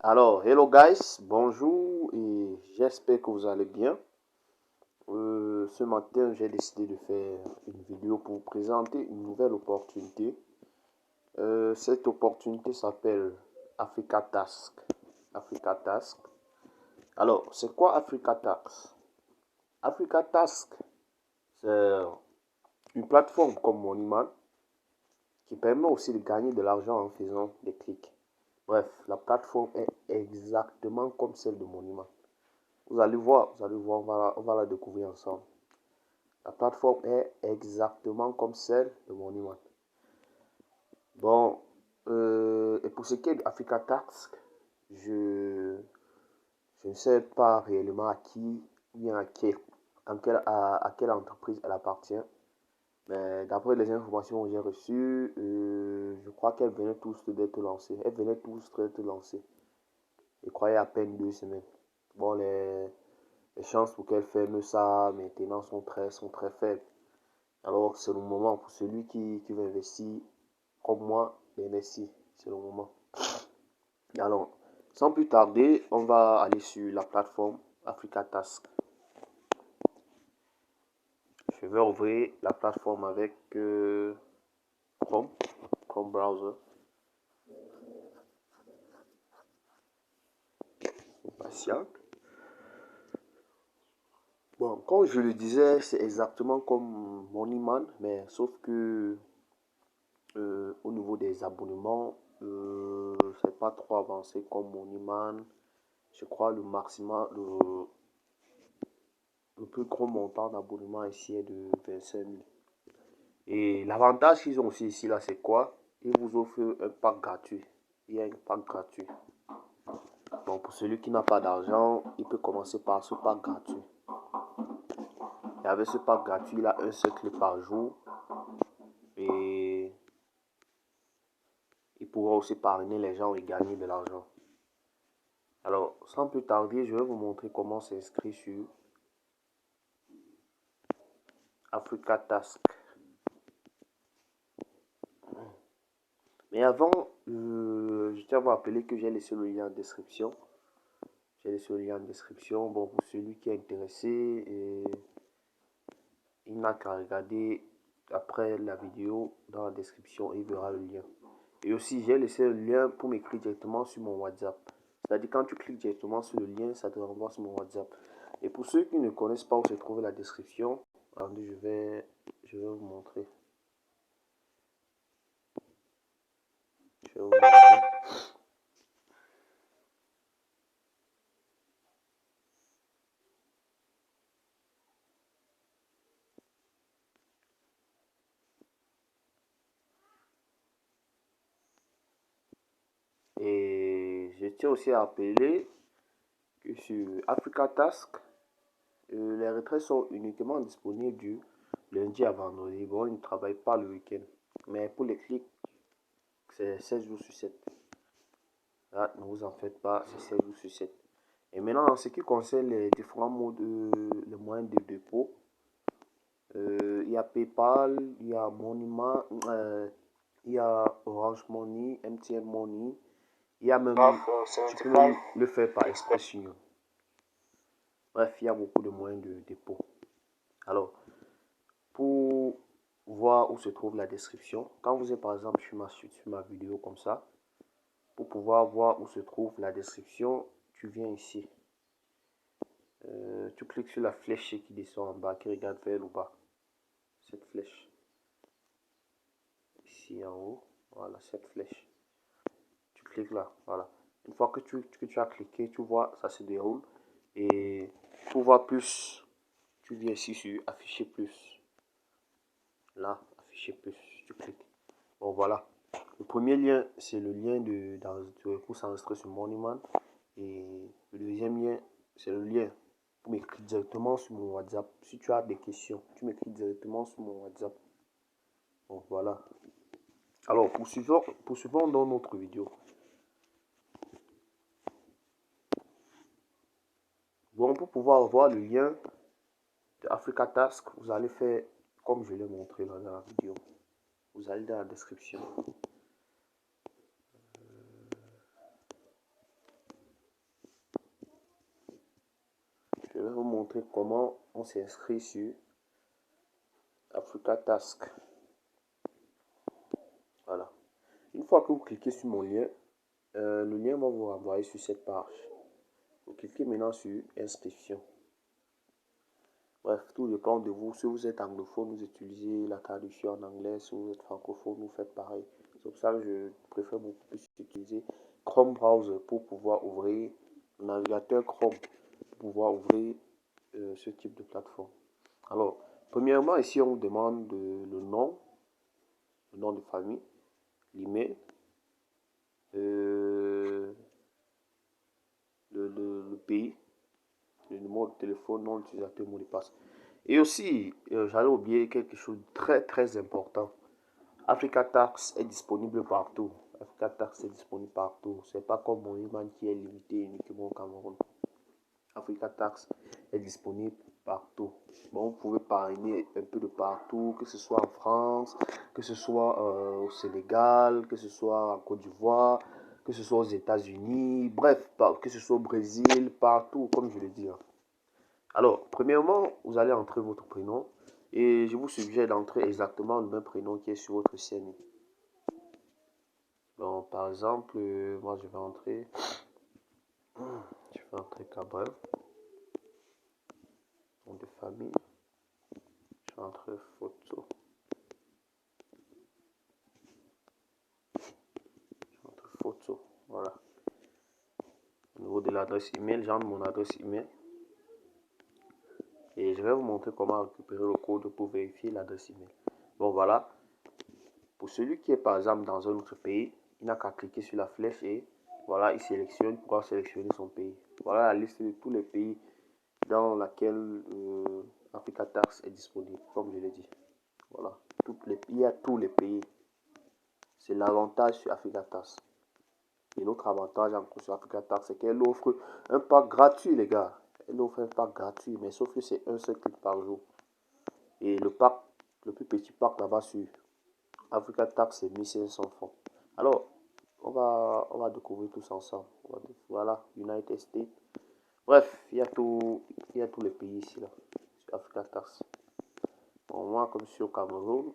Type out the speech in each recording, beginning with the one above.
Alors, hello guys, bonjour et j'espère que vous allez bien. Ce matin, j'ai décidé de faire une vidéo pour vous présenter une nouvelle opportunité. Cette opportunité s'appelle Africa Task. Africa Task. Alors, c'est quoi Africa Task? Africa Task, c'est une plateforme comme Moneyman qui permet aussi de gagner de l'argent en faisant des clics. Bref, la plateforme est exactement comme celle de Moneyman. Vous allez voir, on va la découvrir ensemble. La plateforme est exactement comme celle de Moneyman. Bon, et pour ce qui est d'Africa Task, je, je ne sais pas réellement à qui, bien à quelle entreprise elle appartient. Mais d'après les informations que j'ai reçues, je crois qu'elle venait tous d'être lancée. Elle venait tous d'être lancée. Je croyais à peine 2 semaines. Bon, les chances pour qu'elle ferme ça maintenant sont très faibles. Alors c'est le moment pour celui qui veut investir comme moi d'investir. C'est le moment. Alors, sans plus tarder, on va aller sur la plateforme Africa Task. Je vais ouvrir la plateforme avec Chrome Browser. Patient. Bon, comme je le disais, c'est exactement comme Moneyman, mais sauf que au niveau des abonnements, c'est pas trop avancé comme Moneyman. Je crois le maximum, le plus gros montant d'abonnement ici est de 25 000. Et l'avantage qu'ils ont aussi ici, là, c'est quoi? Ils vous offrent un pack gratuit. Il y a un pack gratuit. Donc, pour celui qui n'a pas d'argent, il peut commencer par ce pack gratuit. Et avec ce pack gratuit, il a un seul clic par jour. Et il pourra aussi parrainer les gens et gagner de l'argent. Alors, sans plus tarder, je vais vous montrer comment s'inscrire sur Africa Task. Mais avant, je tiens à vous rappeler que j'ai laissé le lien en description. J'ai laissé le lien en description. Bon, pour celui qui est intéressé, il n'a qu'à regarder après la vidéo dans la description et il verra le lien. Et aussi, j'ai laissé le lien pour m'écrire directement sur mon WhatsApp. C'est-à-dire, quand tu cliques directement sur le lien, ça te renvoie sur mon WhatsApp. Et pour ceux qui ne connaissent pas où se trouve la description, attendez, je vais vous montrer. Je vais vous montrer. Et je tiens aussi à rappeler que sur Africa Task, les retraits sont uniquement disponibles du lundi à vendredi. Bon, ils ne travaillent pas le week-end. Mais pour les clics, c'est 16 jours sur 7. Là, ne vous en faites pas, c'est 16 jours sur 7. Et maintenant, en ce qui concerne les différents modes, les moyens de dépôt, il y a PayPal, il y a Moneyman, il y a Orange Money, MTN Money. Il y a même, tu peux même le faire par Express Union. Bref, il y a beaucoup de moyens de dépôt. Alors, pour voir où se trouve la description, quand vous êtes par exemple sur ma vidéo comme ça, pour pouvoir voir où se trouve la description, tu viens ici. Tu cliques sur la flèche qui descend en bas, qui regarde vers le bas. Cette flèche. Ici en haut, voilà, cette flèche. Tu cliques là, voilà. Une fois que tu as cliqué, tu vois, ça se déroule. Et pour voir plus, tu viens ici sur afficher plus. Là, afficher plus, tu cliques. Bon, voilà. Le premier lien, c'est le lien pour s'enregistrer sur Moneyman. Et le deuxième lien, c'est le lien pour m'écrire directement sur mon WhatsApp. Si tu as des questions, tu m'écris directement sur mon WhatsApp. Bon, voilà. Alors, poursuivons dans notre vidéo. Bon, pour pouvoir voir le lien de Africa Task, vous allez faire comme je l'ai montré dans la vidéo. Vous allez dans la description. montrer comment on s'inscrit sur Africa Task. Voilà. Une fois que vous cliquez sur mon lien, le lien va vous renvoyer sur cette page. Vous cliquez maintenant sur inscription. Bref, tout dépend de vous. Si vous êtes anglophone, vous utilisez la traduction en anglais. Si vous êtes francophone, vous faites pareil. C'est pour ça que je préfère beaucoup plus utiliser Chrome Browser pour pouvoir ouvrir le navigateur Chrome, pour pouvoir ouvrir ce type de plateforme. Alors, premièrement, ici, on vous demande le nom de famille, l'email, le pays, le numéro de téléphone, nom d'utilisateur, mot de passe. Et aussi, j'allais oublier quelque chose de très important. Africa Tax est disponible partout. Africa Tax est disponible partout. C'est pas comme mon IBAN qui est limité uniquement au Cameroun. Africa Tax est disponible partout. Bon, vous pouvez parrainer un peu de partout, que ce soit en France, que ce soit au Sénégal, que ce soit en Côte d'Ivoire, que ce soit aux États-Unis, bref, que ce soit au Brésil, partout, comme je l'ai dit. Alors, premièrement, vous allez entrer votre prénom et je vous suggère d'entrer exactement le même prénom qui est sur votre CNI. Donc, par exemple, moi je vais entrer Cabrel, nom de famille, je vais entrer photo, voilà. Au niveau de l'adresse email, j'entre mon adresse email. Et je vais vous montrer comment récupérer le code pour vérifier l'adresse email. Bon, voilà. Pour celui qui est par exemple dans un autre pays, il n'a qu'à cliquer sur la flèche et voilà, il sélectionne pour sélectionner son pays. Voilà la liste de tous les pays dans laquelle Africa Tax est disponible, comme je l'ai dit. Voilà, il y a tous les pays. C'est l'avantage sur Africa Tax. Et l'autre avantage encore sur Africa Tax, c'est qu'elle offre un pack gratuit, les gars. Elle offre un pack gratuit, mais sauf que c'est un seul clic par jour. Et le plus petit pack là-bas sur Africa Tax, c'est 1500 francs. Alors, on va découvrir tous ensemble. Voilà, United States. Bref, il y a tous les pays ici, là, sur Africa Tax. Bon, moi, comme je suis au Cameroun,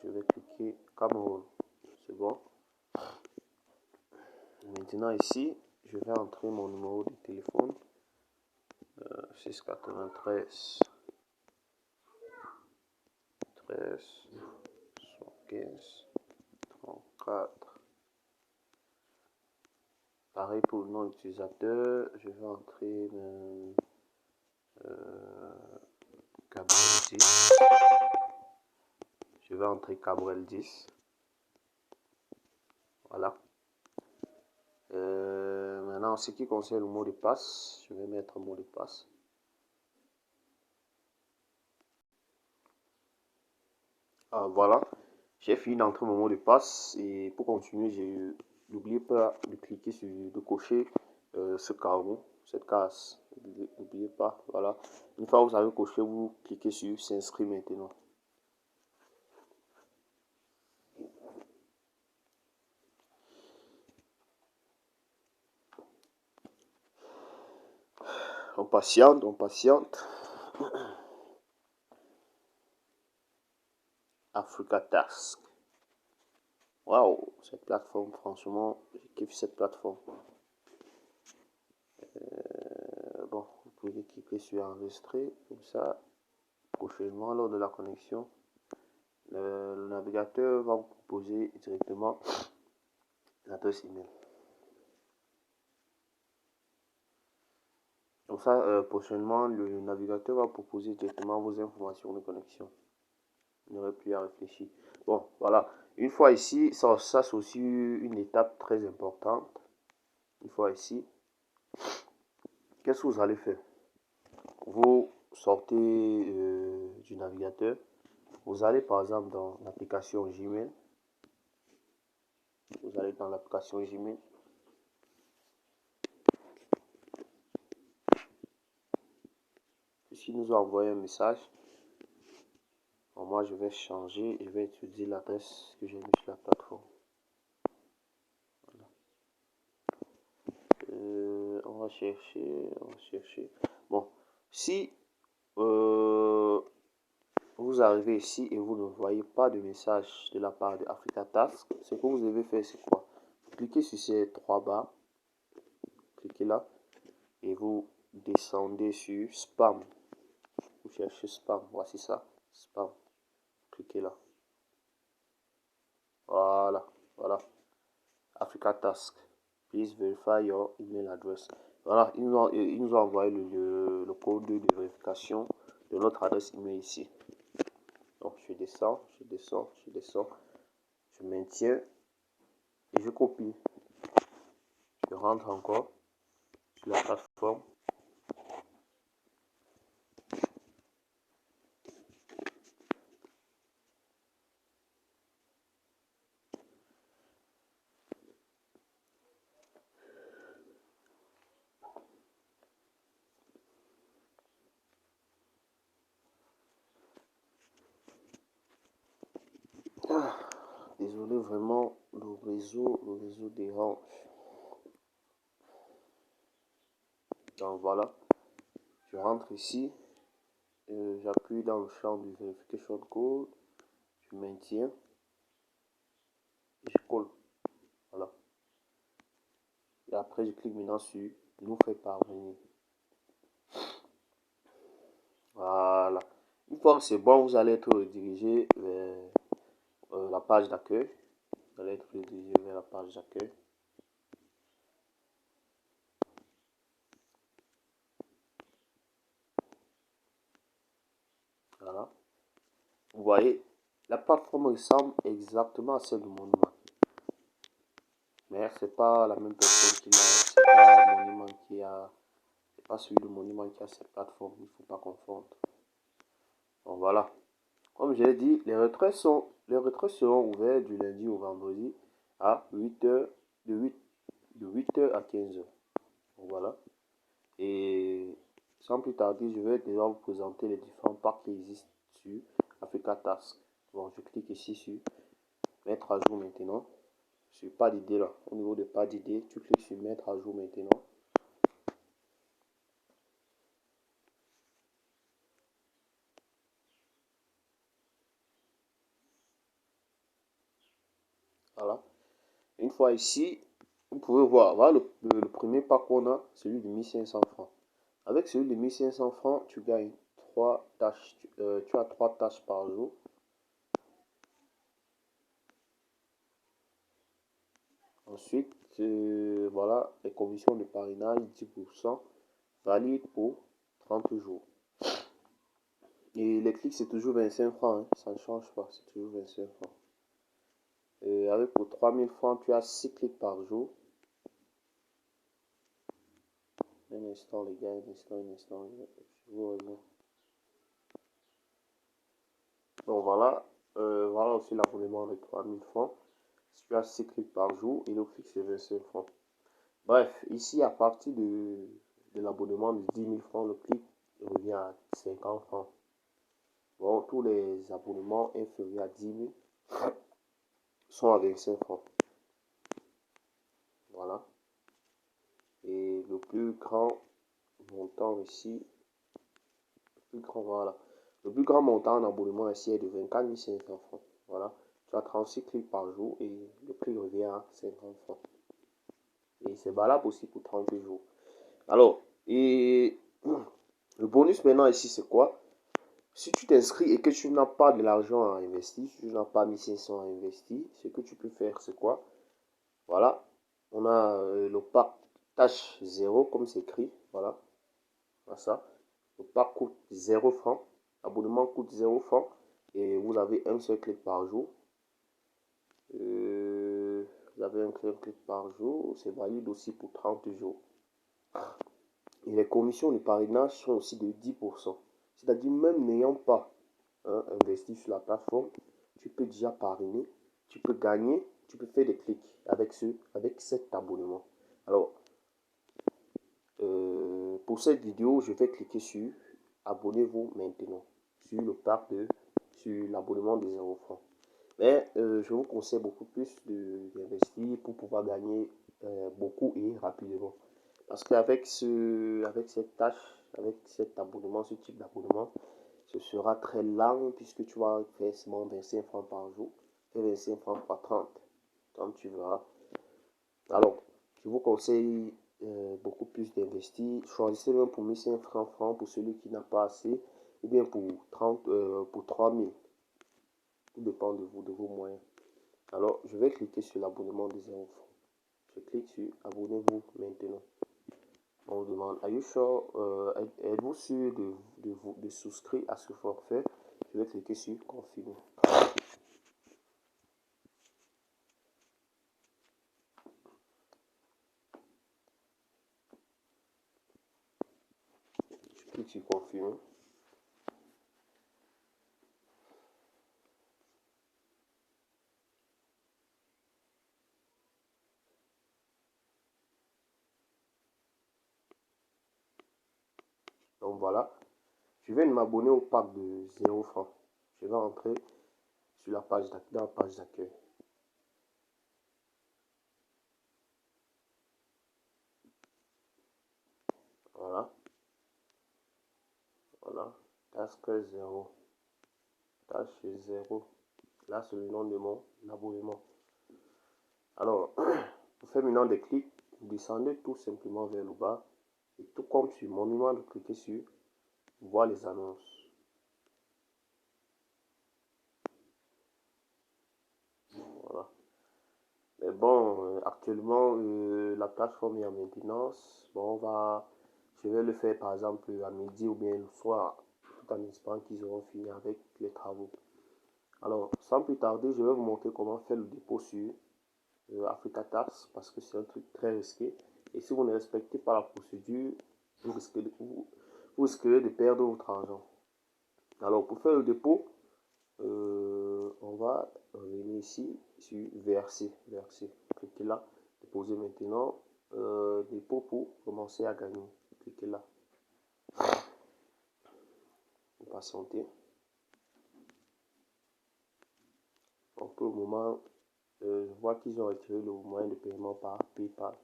je vais cliquer Cameroun. C'est bon. Maintenant, ici, je vais entrer mon numéro de téléphone. 693 13 75 34. Pareil pour le nom d'utilisateur, je vais entrer Cabrel 10. Je vais entrer Cabrel 10. Voilà. Maintenant, en ce qui concerne le mot de passe, je vais mettre un mot de passe. Voilà, j'ai fini d'entrer mon mot de passe et pour continuer, n'oubliez pas de cliquer sur, de cocher ce carreau, cette case. N'oubliez pas, voilà. Une fois que vous avez coché, vous cliquez sur s'inscrire maintenant. On patiente, on patiente. Africa Task. Waouh, cette plateforme, franchement, je kiffe cette plateforme. Bon, vous pouvez cliquer sur enregistrer, comme ça, prochainement, lors de la connexion, le navigateur va vous proposer directement l'adresse email. Comme ça, prochainement, le navigateur va proposer directement vos informations de connexion. Vous n'aurez plus à réfléchir. Bon, voilà. Une fois ici, ça c'est aussi une étape très importante. Une fois ici, qu'est-ce que vous allez faire? Vous sortez du navigateur. Vous allez par exemple dans l'application Gmail. Vous allez dans l'application Gmail. Ici, nous a envoyé un message. Bon, moi, je vais changer. Je vais utiliser l'adresse que j'ai mis sur la plateforme. Voilà. On va chercher. Bon, Si vous arrivez ici et vous ne voyez pas de message de la part de Africa Task, ce que vous devez faire, c'est quoi? Vous cliquez sur ces trois barres, cliquez là, et vous descendez sur Spam. Vous cherchez Spam, voici ça, Spam. Cliquez là. Voilà, voilà. Africa Task. Please verify your email address. Voilà, il nous a envoyé le code de vérification de notre adresse email ici. Donc, je descends, je descends, je descends. Je maintiens et je copie. Je rentre encore sur la plateforme. Désolé, vraiment, le réseau dérange. Donc voilà, je rentre ici, j'appuie dans le champ du verification code, je maintiens et je colle. Voilà. Et après, je clique maintenant sur nous faire parvenir. Voilà. Une fois que c'est bon, vous allez être redirigé vers la page d'accueil. Vous allez être redirigé vers la page d'accueil. Voilà. Vous voyez, la plateforme ressemble exactement à celle de Monument. Mais c'est pas la même personne qui l'a. C'est pas Monument qui a. C'est pas celui de Monument qui a cette plateforme. Il ne faut pas confondre. Donc voilà. Comme je l'ai dit, les retraits seront ouverts du lundi au vendredi à 8h, de 8h à 15h. Donc voilà. Et sans plus tarder, je vais déjà vous présenter les différents packs qui existent sur Africa Task. Bon, je clique ici sur mettre à jour maintenant. Sur pas d'idée là. Au niveau de pas d'idée, tu cliques sur mettre à jour maintenant. Voilà. Une fois ici, vous pouvez voir, voilà le premier pack qu'on a, celui de 1500 francs. Avec celui de 1500 francs, tu gagnes 3 tâches. Tu as 3 tâches par jour. Ensuite, voilà, les commissions de parrainage, 10%, valide pour 30 jours. Et les clics, c'est toujours 25 francs, hein, ça ne change pas, c'est toujours 25 francs. Et avec pour 3000 francs, tu as 6 clics par jour. Un instant, les gars, un instant, je vous reviens. Donc voilà, voilà aussi l'abonnement de 3000 francs. Si tu as 6 clics par jour et le clic c'est 25 francs. Bref, ici à partir de l'abonnement de 10 000 francs, le clic revient à 50 francs. Bon, tous les abonnements inférieurs à 10 000 sont à 25 francs. Voilà. Et le plus grand montant ici, voilà. Le plus grand montant en abonnement ici est de 24 500 francs. Voilà. Tu as 36 clics par jour et le prix revient à 50 francs. Et c'est valable aussi pour 30 jours. Alors, et le bonus maintenant ici, c'est quoi? Si tu t'inscris et que tu n'as pas de l'argent à investir, si tu n'as pas 1500 à investir, ce que tu peux faire, c'est quoi? Voilà, on a le pack tâche 0, comme c'est écrit. Voilà, voilà ça. Le pack coûte 0 francs. L'abonnement coûte 0 francs. Et vous avez un seul clic par jour. Vous avez un seul clic par jour. C'est valide aussi pour 30 jours. Et les commissions de parrainage sont aussi de 10%. C'est-à-dire, même n'ayant pas investi sur la plateforme, tu peux déjà parrainer, tu peux gagner, tu peux faire des clics avec cet abonnement. Alors, pour cette vidéo, je vais cliquer sur abonnez-vous maintenant sur l'abonnement de 0 francs. Mais je vous conseille beaucoup plus d'investir pour pouvoir gagner beaucoup et rapidement. Parce qu'avec cette tâche, avec cet abonnement, ce type d'abonnement, ce sera très lent puisque tu vas faire seulement 25 francs par jour. Fais 25 francs par 30, comme tu verras. Alors, je vous conseille beaucoup plus d'investir. Choisissez même pour 1500 francs pour celui qui n'a pas assez, ou bien pour 3000. Tout dépend de vous, de vos moyens. Alors, je vais cliquer sur l'abonnement de 0 francs. Je clique sur abonnez-vous maintenant. On vous demande, are you sure, êtes-vous sûr de souscrire à ce forfait? Je vais cliquer sur confirmer. Je clique sur confirmer. Donc voilà, je vais m'abonner au pack de 0 francs. Je vais rentrer sur la page d'accueil. Voilà, voilà, task 0, tâche 0. Là, c'est le nom de mon abonnement. Alors, pour faire maintenant des clics, vous descendez tout simplement vers le bas. Et tout comme sur mon numéro, cliquez sur voir les annonces. Voilà. Mais bon, actuellement, la plateforme est en maintenance. Bon, je vais le faire par exemple à midi ou bien le soir, tout en espérant qu'ils auront fini avec les travaux. Alors, sans plus tarder, je vais vous montrer comment faire le dépôt sur Africa Tax parce que c'est un truc très risqué. Et si vous ne respectez pas la procédure, vous risquerez de perdre votre argent. Alors, pour faire le dépôt, on va venir ici sur verser. Cliquez là, déposer maintenant. Dépôt pour commencer à gagner. Cliquez là. Patienter. Donc pour le moment, je vois qu'ils ont retiré le moyen de paiement par PayPal.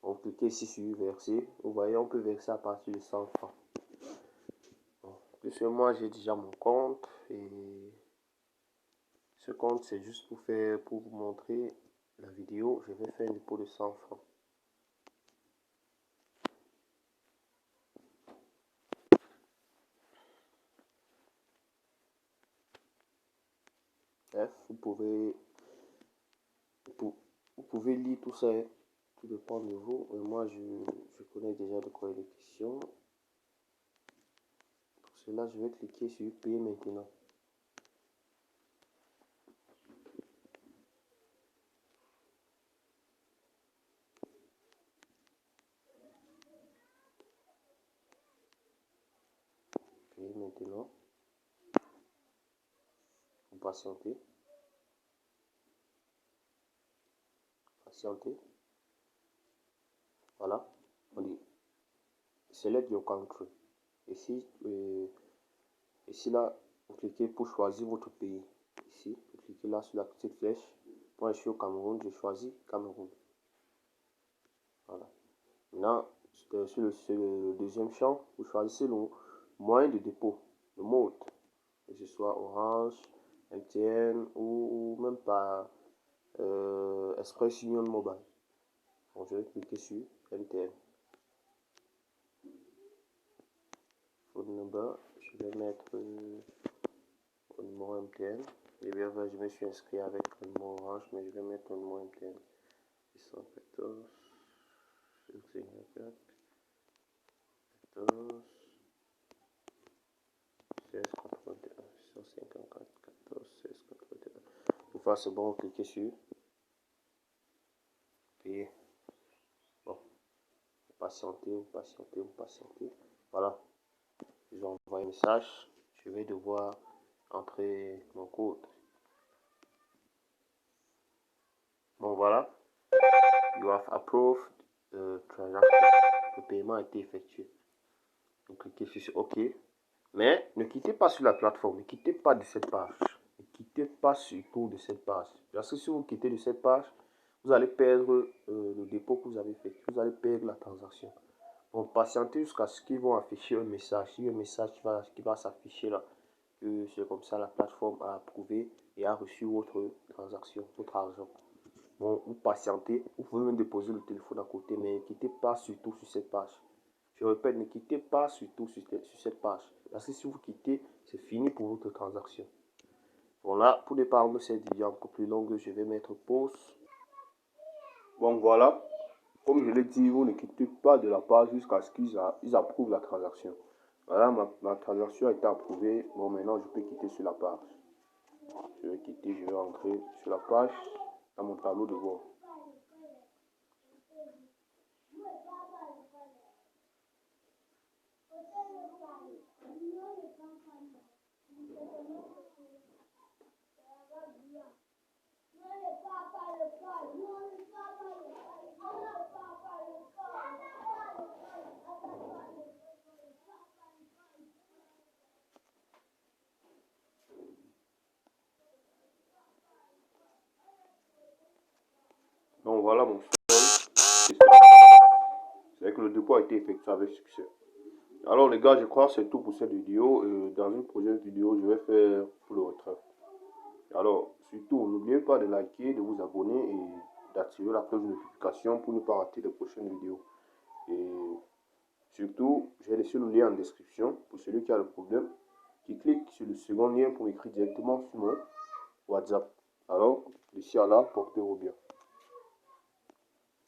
Donc cliquez ici sur verser. Vous voyez, on peut verser à partir de 100 francs. Bon, puisque moi j'ai déjà mon compte et ce compte c'est juste pour vous montrer la vidéo. Je vais faire un dépôt de 100 francs. Bref, vous pouvez lire tout ça, hein. Tout dépend de vous. Moi, je connais déjà de quoi il est question. Pour cela, je vais cliquer sur payer maintenant. Payer maintenant. Vous patientez. Patientez. Voilà. On dit select your country. Ici là, vous cliquez pour choisir votre pays. Ici, vous cliquez là sur la petite flèche. Moi, je suis au Cameroun, je choisis Cameroun. Voilà. Maintenant, sur le deuxième champ, vous choisissez le moyen de dépôt, le mode, que ce soit Orange, MTN ou même pas Express Union Mobile. Donc, je vais cliquer sur MTN. Phone number, je vais mettre au numéro MTN. Et bien, je me suis inscrit avec le numéro Orange, mais je vais mettre le numéro MTN. 614 554 14 16 81 654 14 16 81. Pour faire c'est bon, cliquez sur payer. Bon, vous patientez. Voilà, je vais envoyer un message. Je vais devoir entrer mon code. Bon, voilà. You have approved transaction. Le paiement a été effectué. Donc, cliquez sur OK. Mais ne quittez pas sur la plateforme. Ne quittez pas de cette page. Ne quittez pas surtout de cette page. Parce que si vous quittez de cette page, vous allez perdre le dépôt que vous avez fait. Vous allez perdre la transaction. Bon, patientez jusqu'à ce qu'ils vont afficher un message. Il y a un message qui va s'afficher là. C'est comme ça la plateforme a approuvé et a reçu votre transaction, votre argent. Bon, vous patientez, vous pouvez même déposer le téléphone à côté, mais ne quittez pas surtout sur cette page. Je répète, ne quittez pas surtout sur cette page. Parce que si vous quittez, c'est fini pour votre transaction. Voilà, pour ne pas rendre cette vidéo encore plus longue, je vais mettre pause. Bon, voilà. Comme je l'ai dit, vous ne quittez pas de la page jusqu'à ce qu'ils approuvent la transaction. Voilà, ma transaction a été approuvée. Bon, maintenant, je peux quitter sur la page. Je vais quitter, je vais entrer sur la page, dans mon tableau de bord. Donc voilà mon solde. C'est que le dépôt a été effectué avec succès. Alors les gars, je crois que c'est tout pour cette vidéo. Dans une prochaine vidéo, je vais faire pour le retrait. Alors, surtout, n'oubliez pas de liker, de vous abonner et d'activer la cloche de notification pour ne pas rater les prochaines vidéos. Et surtout, j'ai laissé le lien en description pour celui qui a le problème, qui clique sur le second lien pour m'écrire directement sur mon WhatsApp. Alors, d'ici à là, portez-vous bien.